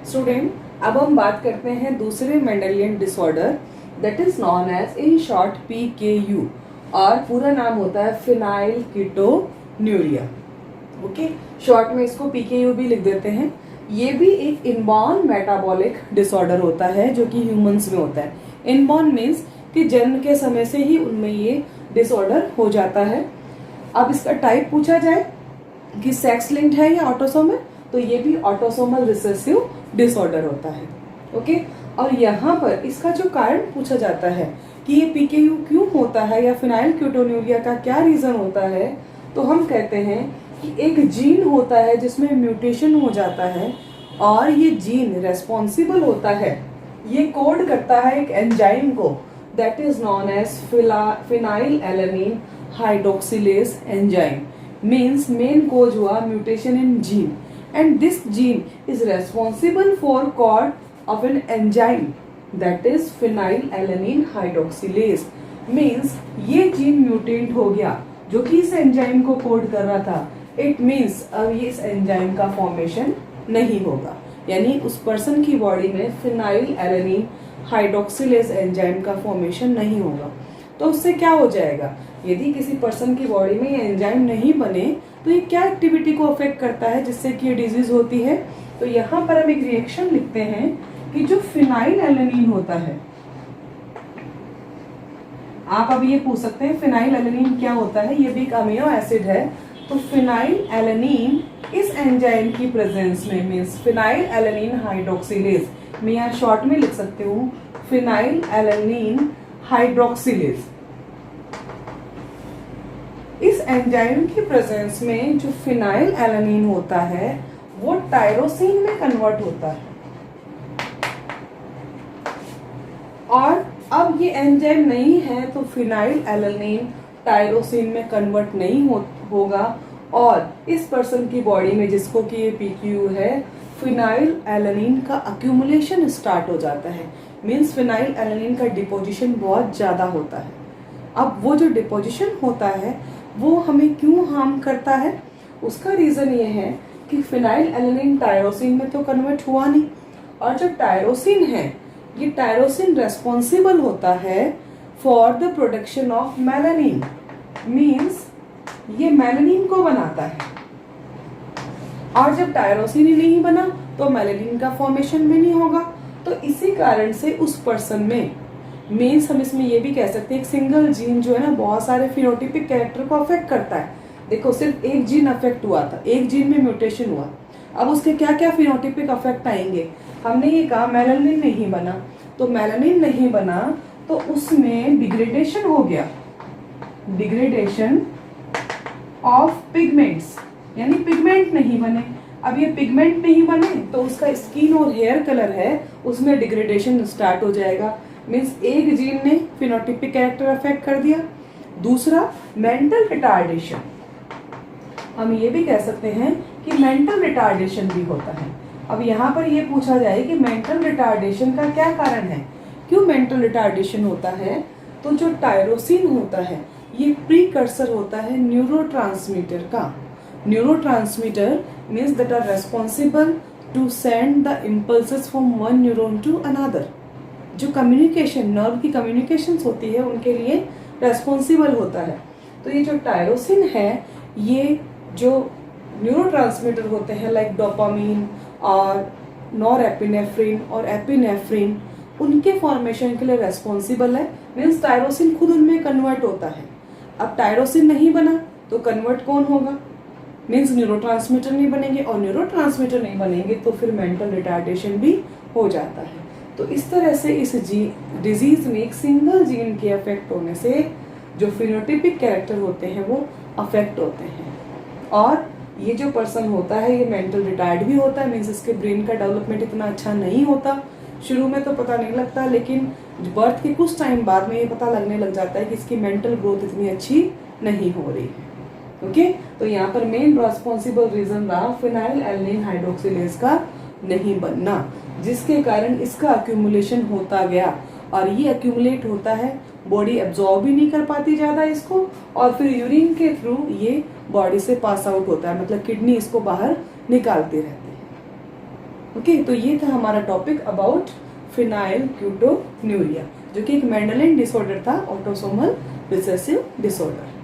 Student, अब हम बात करते हैं दूसरे Mendelian disorder that is known as in short PKU और पूरा नाम होता है फिनाइल कीटोन्यूरिया। ओके, शॉर्ट में इसको PKU भी लिख देते हैं। ये भी एक इनबॉर्न मेटाबॉलिक डिसऑर्डर होता है जो कि ह्यूमंस में होता है। इनबॉर्न मीन्स कि जन्म के समय से ही उनमें ये डिसऑर्डर हो जाता है। अब इसका टाइप पूछा जाए कि सेक्स लिंक्ड है या ऑटोसोमल, तो ये भी ऑटोसोमल रिसेसिव डिसऑर्डर होता है। ओके, और यहाँ पर इसका जो कारण पूछा जाता है कि ये PKU क्यों होता है या फिनाइल कीटोन्यूरिया का क्या रीजन होता है, तो हम कहते हैं कि एक जीन होता है जिसमें म्यूटेशन हो जाता है और ये जीन रेस्पॉन्सिबल होता है, ये कोड करता है एक एंजाइम को that is known as phenylalanine hydroxylase enzyme. Means main cause हुआ mutation in gene and this gene is responsible for code of an enzyme that is phenylalanine hydroxylase। means ये gene mutant हो गया जो कि इस enzyme को code कर रहा था। इट मीन्स अब ये इस एंजाइम का फॉर्मेशन नहीं होगा, यानी उस पर्सन की बॉडी में फिनाइलएलेनिन हाइड्रोक्सिलेज एंजाइम का फॉर्मेशन नहीं होगा। तो उससे क्या हो जाएगा, यदि किसी पर्सन की बॉडी में ये एंजाइम नहीं बने तो ये क्या एक्टिविटी को अफेक्ट करता है जिससे कि ये डिजीज होती है। तो यहाँ पर हम एक रिएक्शन लिखते हैं कि जो फिनाइलएलेनिन होता है, आप अभी ये पूछ सकते हैं फिनाइलएलेनिन क्या होता है, ये भी एक अमीनो एसिड है। तो फिनाइलएलेनिन इस एंजाइम की प्रेजेंस में मीन्स फिनाइलएलेनिन हाइड्रोक्सिलेज, मैं यहाँ शॉर्ट में लिख सकती हूँ फिनाइलएलेनिन हाइड्रोक्सिलेज। इस एंजाइम की प्रेजेंस में जो फिनाइलएलेनिन होता है वो टायरोसिन में कन्वर्ट होता है और अब ये एंजाइम नहीं है तो फिनाइलएलेनिन टायरोसिन में कन्वर्ट नहीं होगा और इस पर्सन की बॉडी में जिसको कि ये PKU है फिनाइलएलेनिन का अक्यूमुलेशन स्टार्ट हो जाता है। मीन्स फिनाइलएलेनिन का डिपोजिशन बहुत ज्यादा होता है। अब वो जो डिपोजिशन होता है वो हमें क्यों हार्म करता है, उसका रीजन ये है कि फिनाइलएलेनिन टायरोसिन में तो कन्वर्ट हुआ नहीं और जो टायरोसिन है ये टायरोसिन रेस्पॉन्सिबल होता है for the production of melanin. Means ये मेलानिन को बनाता है और जब टायरोसिन ही नहीं बना तो मेलानिन का फॉर्मेशन भी नहीं होगा। तो इसी कारण से उस पर्सन में मीन्स हम इसमें ये भी कह सकते हैं एक सिंगल जीन जो है ना बहुत सारे फिनोटिपिक कैरेक्टर को अफेक्ट करता है। देखो सिर्फ एक जीन अफेक्ट हुआ था, एक जीन में म्यूटेशन हुआ, अब उसके क्या क्या फिनोटिपिक अफेक्ट आएंगे। हमने ये कहा मेलानिन नहीं बना, तो मेलानिन नहीं बना तो उसमें डिग्रेडेशन हो गया, डिग्रेडेशन ऑफ पिगमेंट्स, यानी पिगमेंट नहीं बने। अब ये पिगमेंट नहीं बने तो उसका स्किन और हेयर कलर है उसमें डिग्रेडेशन स्टार्ट हो जाएगा। मीन्स एक जीन ने फिनोटिपिक कैरेक्टर अफेक्ट कर दिया। दूसरा मेंटल रिटार्डेशन, हम ये भी कह सकते हैं कि मेंटल रिटार्डेशन भी होता है। अब यहाँ पर ये पूछा जाए कि मेंटल रिटार्डेशन का क्या कारण है, क्यों मेंटल रिटार्डेशन होता है, तो जो टायरोसिन होता है ये प्रीकर्सर होता है न्यूरोट्रांसमीटर का। Neurotransmitter means that are responsible to send the impulses from one neuron to another. जो कम्युनिकेशन नर्व की कम्युनिकेशंस होती है उनके लिए रेस्पॉन्सिबल होता है। तो ये जो टायरोसिन है ये जो न्यूरोट्रांसमीटर होते हैं लाइक डोपामीन और नॉरएपिनेफ्रिन और एपिनेफ्रिन, उनके फॉर्मेशन के लिए रेस्पॉन्सिबल है। मीन्स टायरोसिन खुद उनमें कन्वर्ट होता है। अब टायरोसिन नहीं बना तो कन्वर्ट कौन होगा, मीन्स न्यूरोट्रांसमीटर नहीं बनेंगे और न्यूरोट्रांसमीटर नहीं बनेंगे तो फिर मेंटल रिटार्डेशन भी हो जाता है। तो इस तरह से इस डिजीज में एक सिंगल जीन के अफेक्ट होने से जो फिनोटिपिक कैरेक्टर होते हैं वो अफेक्ट होते हैं और ये जो पर्सन होता है ये मेंटल रिटायर्ड भी होता है। मीन्स इसके ब्रेन का डेवलपमेंट इतना अच्छा नहीं होता, शुरू में तो पता नहीं लगता लेकिन बर्थ के कुछ टाइम बाद में ये पता लगने लग जाता है कि इसकी मेंटल ग्रोथ इतनी अच्छी नहीं हो रही है। ओके, तो यहाँ पर मेन रेस्पॉन्सिबल रीजन रहा फिनाइलएलेनिन हाइड्रोक्सिलेज का नहीं बनना, जिसके कारण इसका अक्यूमुलेशन होता गया और ये अक्यूमुलेट होता है, बॉडी एब्जॉर्ब भी नहीं कर पाती ज्यादा इसको और फिर यूरिन के थ्रू ये बॉडी से पास आउट होता है, मतलब किडनी इसको बाहर निकालती रहती है। ओके, तो ये था हमारा टॉपिक अबाउट फिनाइल क्यूटोन्यूरिया, जो कि एक मेंडेलियन डिसऑर्डर था, ऑटोसोमल रिसेसिव डिसऑर्डर।